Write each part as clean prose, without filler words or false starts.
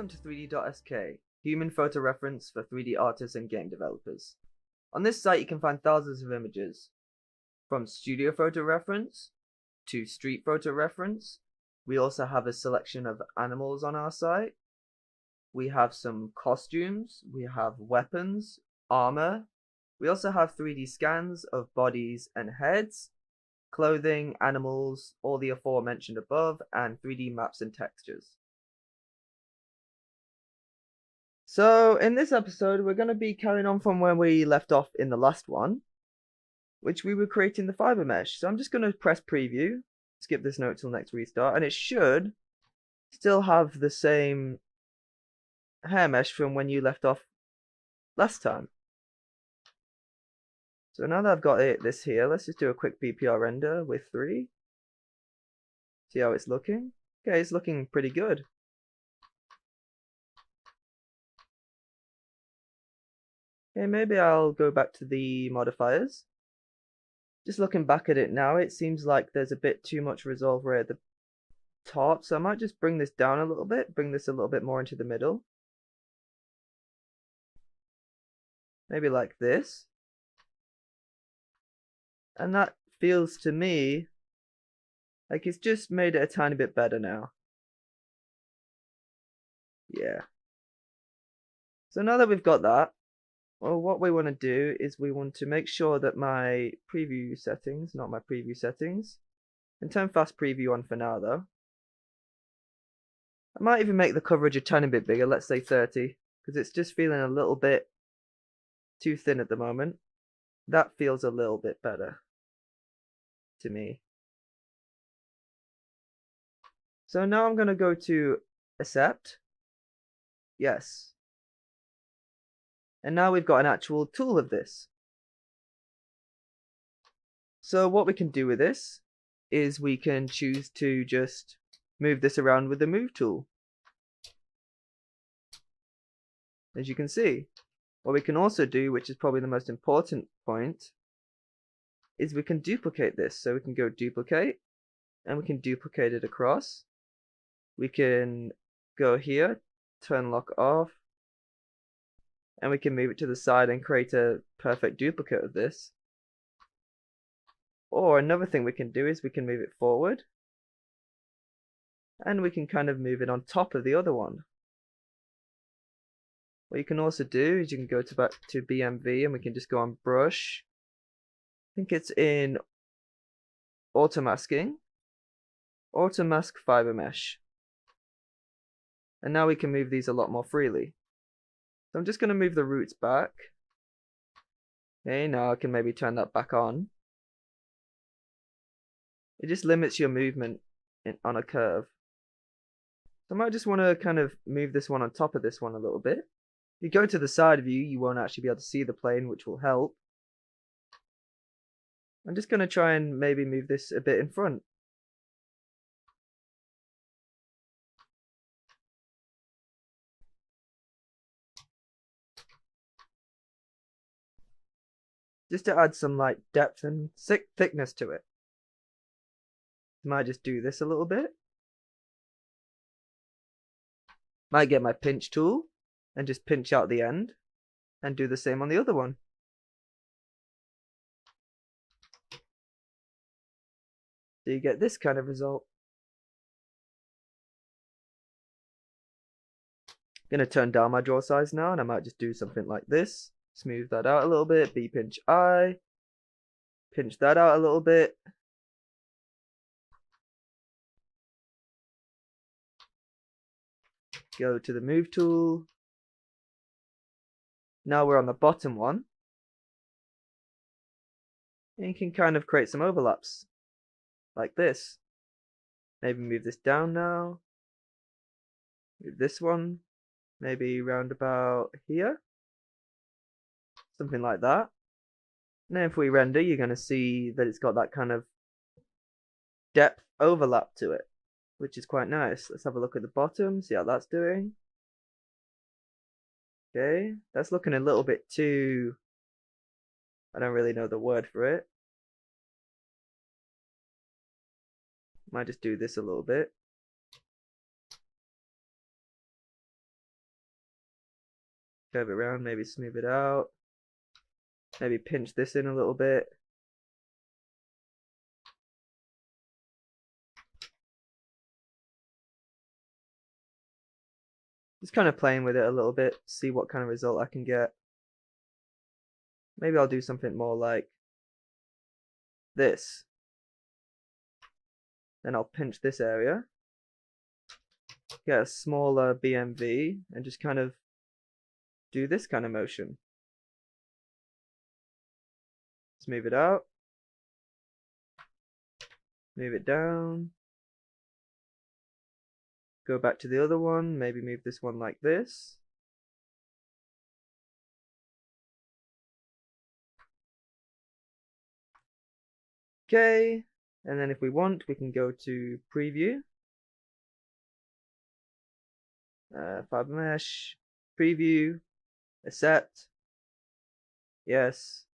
Welcome to 3D.sk, human photo reference for 3D artists and game developers. On this site you can find thousands of images, from studio photo reference to street photo reference. We also have a selection of animals on our site. We have some costumes, we have weapons, armor. We also have 3D scans of bodies and heads, clothing, animals, all the aforementioned above, and 3D maps and textures. So in this episode, we're going to be carrying on from where we left off in the last one, which we were creating the Fibremesh. So I'm just going to press preview, skip this note till next restart, and it should still have the same hair mesh from when you left off last time. So now that I've got this here, let's just do a quick PPR render with 3. See how it's looking. Okay, it's looking pretty good. Okay, maybe I'll go back to the modifiers. Just looking back at it now, it seems like there's a bit too much resolve right at the top, so I might just bring this down a little bit, bring this a little bit more into the middle. Maybe like this. And that feels to me like it's just made it a tiny bit better now. Yeah. So now that we've got that, well, what we want to do is we want to make sure that my preview settings, not my preview settings, and turn fast preview on for now though. I might even make the coverage a tiny bit bigger, let's say 30, because it's just feeling a little bit too thin at the moment. That feels a little bit better to me. So now I'm going to go to accept. Yes. And now we've got an actual tool of this. So what we can do with this is we can choose to just move this around with the move tool. As you can see. What we can also do, which is probably the most important point, is we can duplicate this. So we can go duplicate, and we can duplicate it across. We can go here, turn lock off, and we can move it to the side and create a perfect duplicate of this. Or another thing we can do is we can move it forward, and we can kind of move it on top of the other one. What you can also do is you can go back to BMV, and we can just go on brush. I think it's in auto masking, auto mask Fibremesh. And now we can move these a lot more freely. So I'm just going to move the roots back. Okay, now I can maybe turn that back on. It just limits your movement on a curve. So I might just want to kind of move this one on top of this one a little bit. If you go to the side view, you won't actually be able to see the plane, which will help. I'm just going to try and maybe move this a bit in front. Just to add some like depth and thickness to it. Might just do this a little bit. Might get my pinch tool and just pinch out the end and do the same on the other one. So you get this kind of result. I'm going to turn down my draw size now, and I might just do something like this. Smooth that out a little bit, B pinch I. Pinch that out a little bit. Go to the move tool. Now we're on the bottom one. And you can kind of create some overlaps. Like this. Maybe move this down now. Move this one. Maybe round about here. Something like that. And then if we render, you're going to see that it's got that kind of depth overlap to it, which is quite nice. Let's have a look at the bottom, see how that's doing. Okay, that's looking a little bit too... I don't really know the word for it. Might just do this a little bit. curve it around, maybe smooth it out, maybe pinch this in a little bit. Just kind of playing with it a little bit, see what kind of result I can get. Maybe I'll do something more like this. Then I'll pinch this area, get a smaller BMV, and just kind of do this kind of motion. Smooth it out, move it down, go back to the other one, maybe move this one like this. Okay, and then if we want, we can go to preview, Fibremesh, preview, accept, yes,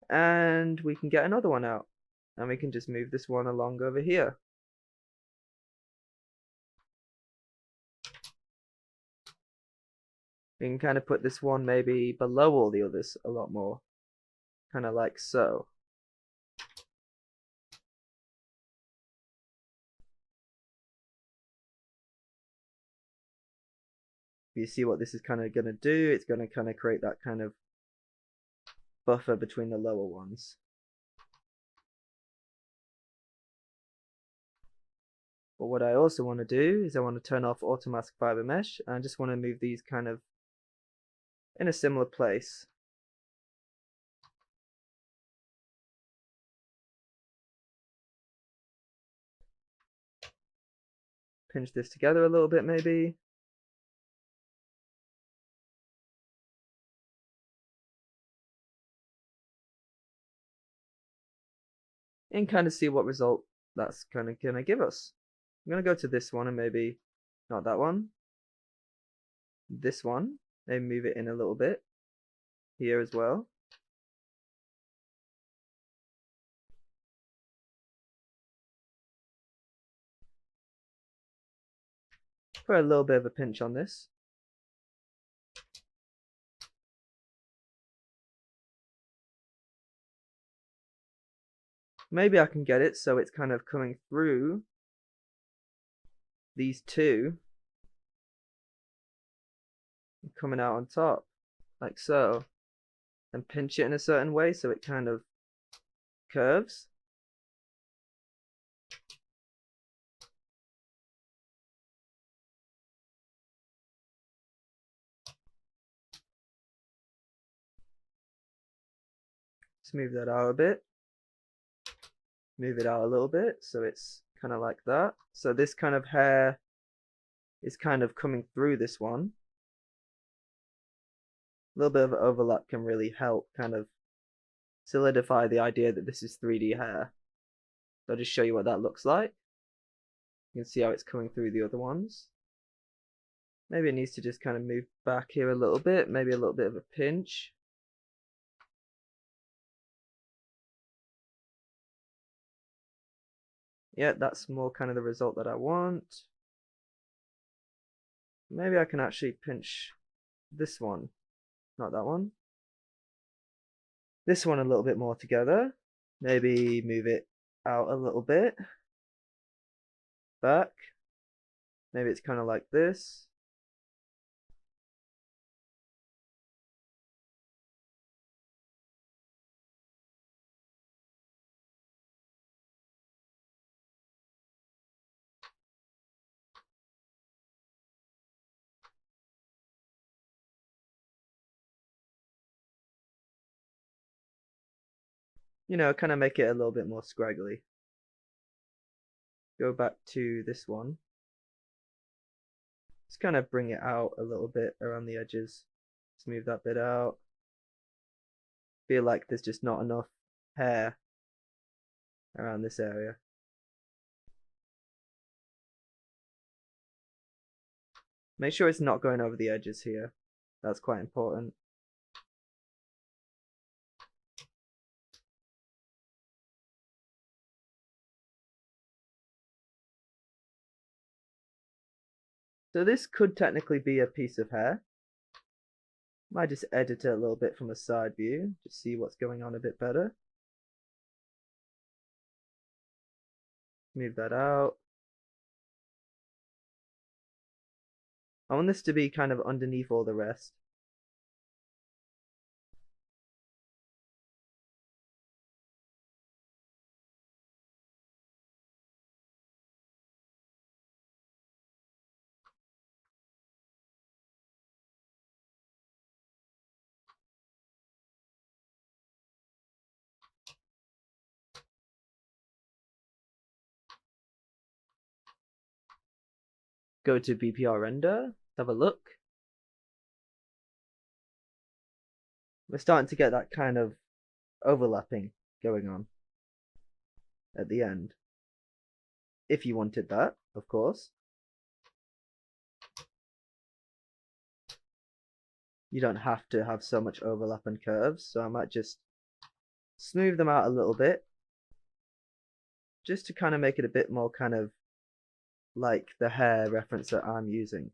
and we can get another one out, and we can just move this one along over here. We can kind of put this one maybe below all the others a lot more, kind of like so. You see what this is kind of going to do? It's going to kind of create that kind of buffer between the lower ones. But what I also want to do is I want to turn off auto mask Fibremesh, and I just want to move these kind of in a similar place. Pinch this together a little bit maybe. And kind of see what result that's kind of gonna give us. I'm gonna go to this one and maybe not that one. This one, maybe move it in a little bit here as well. Put a little bit of a pinch on this. Maybe I can get it so it's kind of coming through these two and coming out on top, like so. And pinch it in a certain way so it kind of curves. Smooth that out a bit. Move it out a little bit so it's kind of like that. So this kind of hair is kind of coming through this one. A little bit of overlap can really help kind of solidify the idea that this is 3D hair. So I'll just show you what that looks like. You can see how it's coming through the other ones. Maybe it needs to just kind of move back here a little bit, maybe a little bit of a pinch. Yeah, that's more kind of the result that I want. Maybe I can actually pinch this one, not that one. This one a little bit more together. Maybe move it out a little bit. Back. Maybe it's kind of like this. You know, kind of make it a little bit more scraggly. Go back to this one. Just kind of bring it out a little bit around the edges. Smooth that bit out. Feel like there's just not enough hair around this area. Make sure it's not going over the edges here. That's quite important. So this could technically be a piece of hair. Might just edit it a little bit from a side view to see what's going on a bit better. Move that out. I want this to be kind of underneath all the rest. Go to BPR render, have a look. We're starting to get that kind of overlapping going on at the end. If you wanted that, of course. You don't have to have so much overlap and curves, so I might just smooth them out a little bit, just to kind of make it a bit more kind of like the hair reference that I'm using.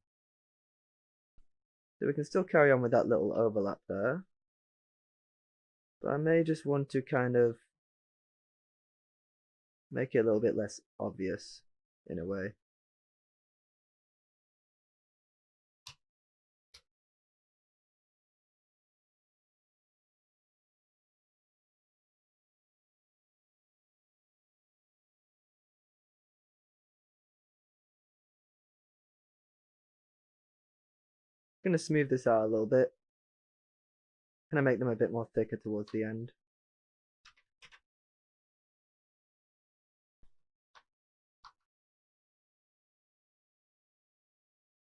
So we can still carry on with that little overlap there. But I may just want to kind of make it a little bit less obvious in a way. I'm going to smooth this out a little bit. Kind of make them a bit more thicker towards the end.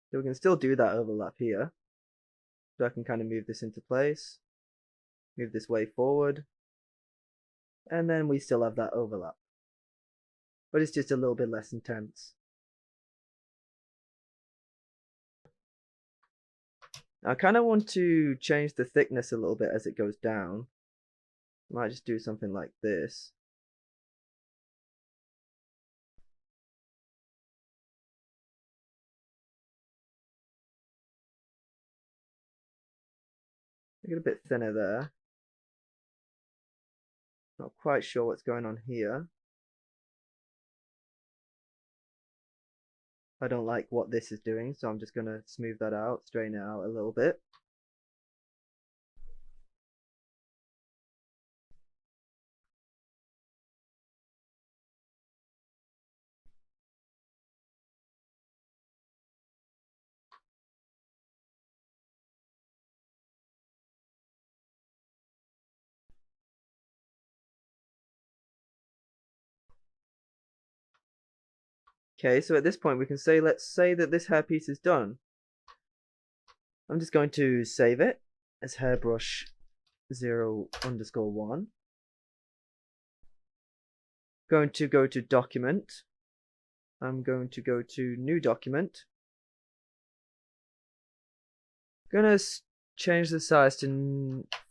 So we can still do that overlap here. So I can kind of move this into place, move this way forward, and then we still have that overlap. But it's just a little bit less intense. I kind of want to change the thickness a little bit as it goes down. I might just do something like this. Make it a bit thinner there. Not quite sure what's going on here. I don't like what this is doing, so I'm just going to smooth that out, straighten it out a little bit. Okay, so at this point we can say, let's say that this hairpiece is done. I'm just going to save it as hairbrush 0_1. Going to go to document. I'm going to go to new document. Gonna change the size to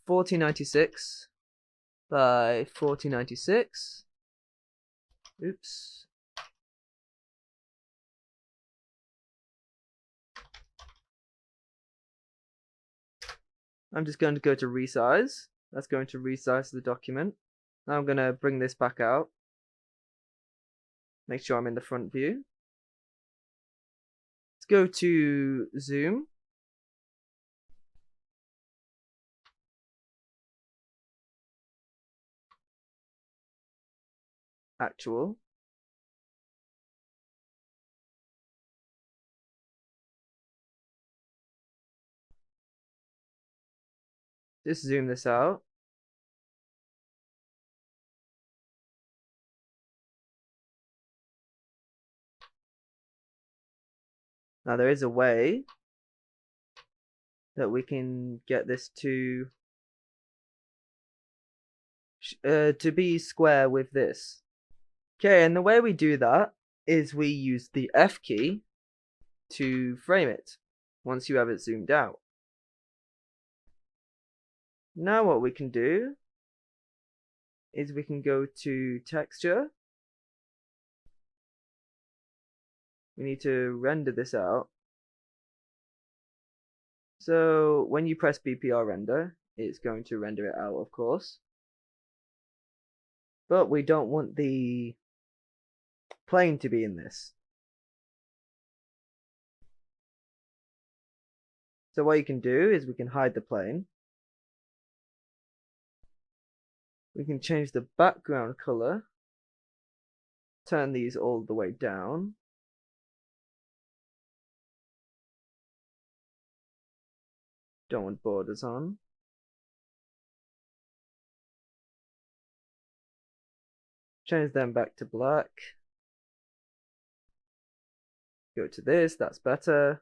1496 by 1496. Oops. I'm just going to go to resize. That's going to resize the document. Now I'm going to bring this back out. Make sure I'm in the front view. Let's go to zoom. Actual. Just zoom this out. Now there is a way that we can get this to be square with this. Okay, and the way we do that is we use the F key to frame it once you have it zoomed out. Now what we can do is we can go to texture. We need to render this out. So when you press BPR render, it's going to render it out, of course. But we don't want the plane to be in this. So what you can do is we can hide the plane. We can change the background color. Turn these all the way down. Don't want borders on. Change them back to black. Go to this, that's better.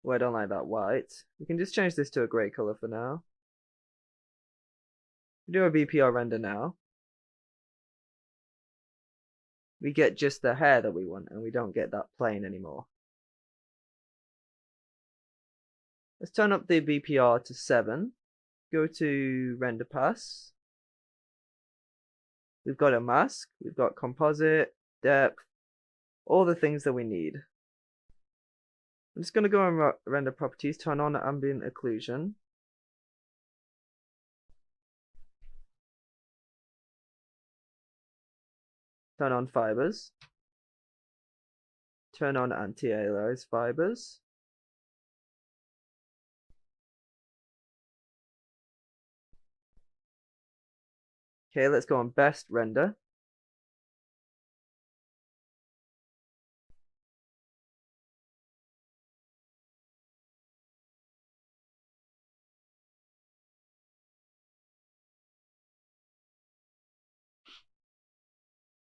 Well, I don't like that white. We can just change this to a grey color for now. Do a BPR render now. We get just the hair that we want, and we don't get that plane anymore. Let's turn up the BPR to 7. Go to render pass. We've got a mask, we've got composite, depth, all the things that we need. I'm just going to go and render properties, turn on ambient occlusion. Turn on fibers. Turn on anti-aliased fibers. Okay, let's go on best render.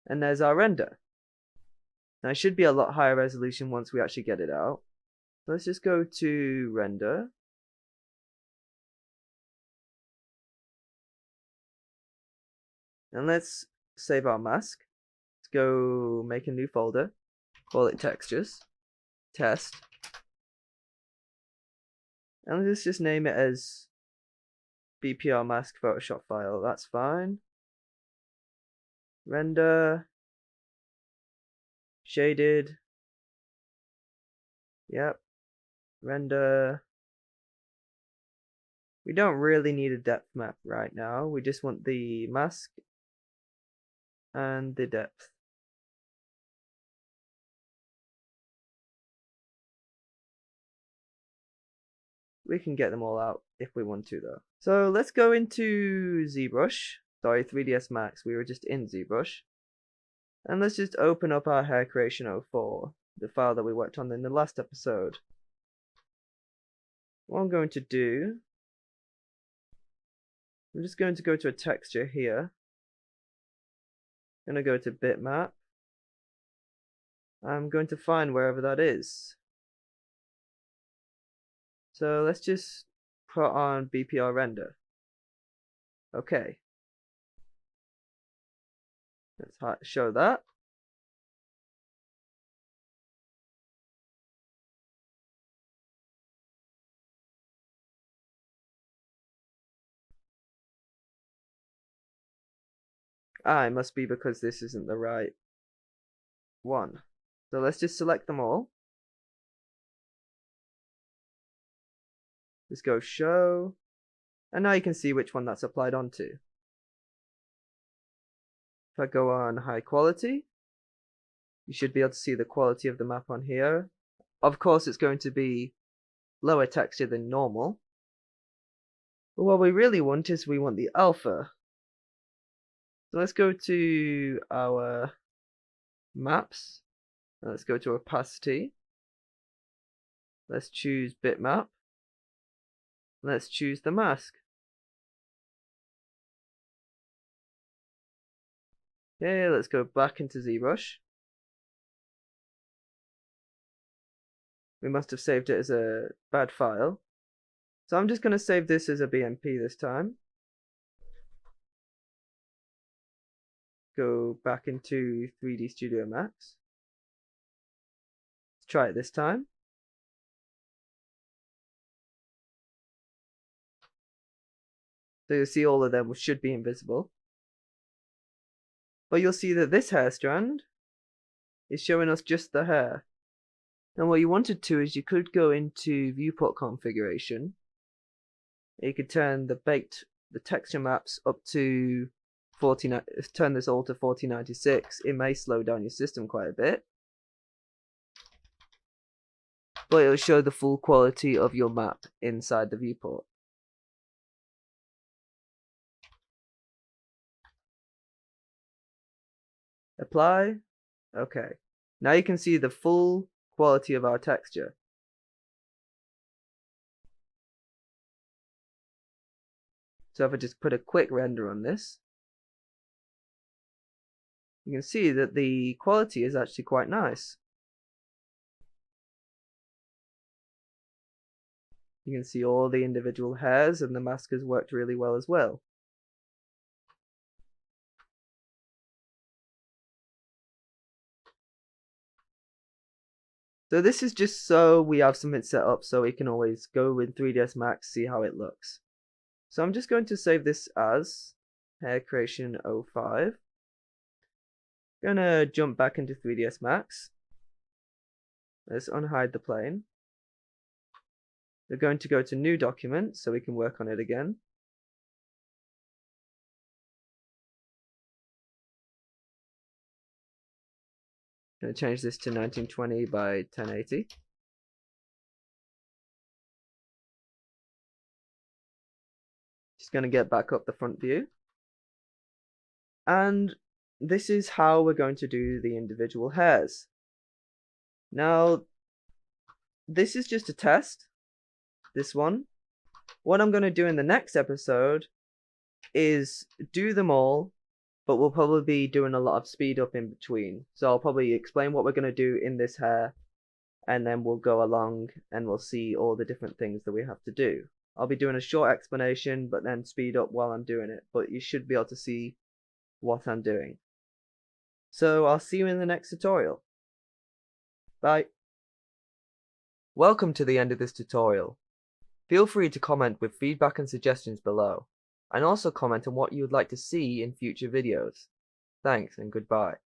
And there's our render. Now it should be a lot higher resolution once we actually get it out. Let's just go to render. And let's save our mask. Let's go make a new folder. Call it textures. Test. And let's just name it as BPR mask Photoshop file. That's fine. Render. Shaded. Yep. Render. We don't really need a depth map right now. We just want the mask and the depth. We can get them all out if we want to though. So let's go into ZBrush. Sorry, 3ds Max. We were just in ZBrush. And let's just open up our Hair Creation 04, the file that we worked on in the last episode. What I'm going to do, I'm just going to go to a texture here. I'm going to go to bitmap. I'm going to find wherever that is. So let's just put on BPR render. Okay. Let's show that. Ah, it must be because this isn't the right one. So let's just select them all. Just go show. And now you can see which one that's applied onto. If I go on high quality, you should be able to see the quality of the map on here. Of course, it's going to be lower texture than normal. But what we really want is we want the alpha. So let's go to our maps. Let's go to opacity. Let's choose bitmap. Let's choose the mask. Okay, let's go back into ZBrush. We must have saved it as a bad file. So I'm just going to save this as a BMP this time. Go back into 3D Studio Max. Let's try it this time. So you'll see all of them should be invisible. But you'll see that this hair strand is showing us just the hair. And what you wanted to is you could go into viewport configuration. You could turn the texture maps up to 49, turn this all to 4096. It may slow down your system quite a bit, but it'll show the full quality of your map inside the viewport. Apply. Okay. Now you can see the full quality of our texture. So if I just put a quick render on this, you can see that the quality is actually quite nice. You can see all the individual hairs, and the mask has worked really well as well. So this is just so we have something set up so we can always go with 3ds Max, see how it looks. So I'm just going to save this as hair creation 05. Gonna jump back into 3ds Max. Let's unhide the plane. We're going to go to new document so we can work on it again. Going to change this to 1920 by 1080. Just going to get back up the front view. And this is how we're going to do the individual hairs. Now, this is just a test, this one. What I'm going to do in the next episode is do them all, but we'll probably be doing a lot of speed up in between. So I'll probably explain what we're going to do in this hair, and then we'll go along and we'll see all the different things that we have to do. I'll be doing a short explanation, but then speed up while I'm doing it. But you should be able to see what I'm doing. So I'll see you in the next tutorial. Bye. Welcome to the end of this tutorial. Feel free to comment with feedback and suggestions below, and also comment on what you would like to see in future videos. Thanks and goodbye.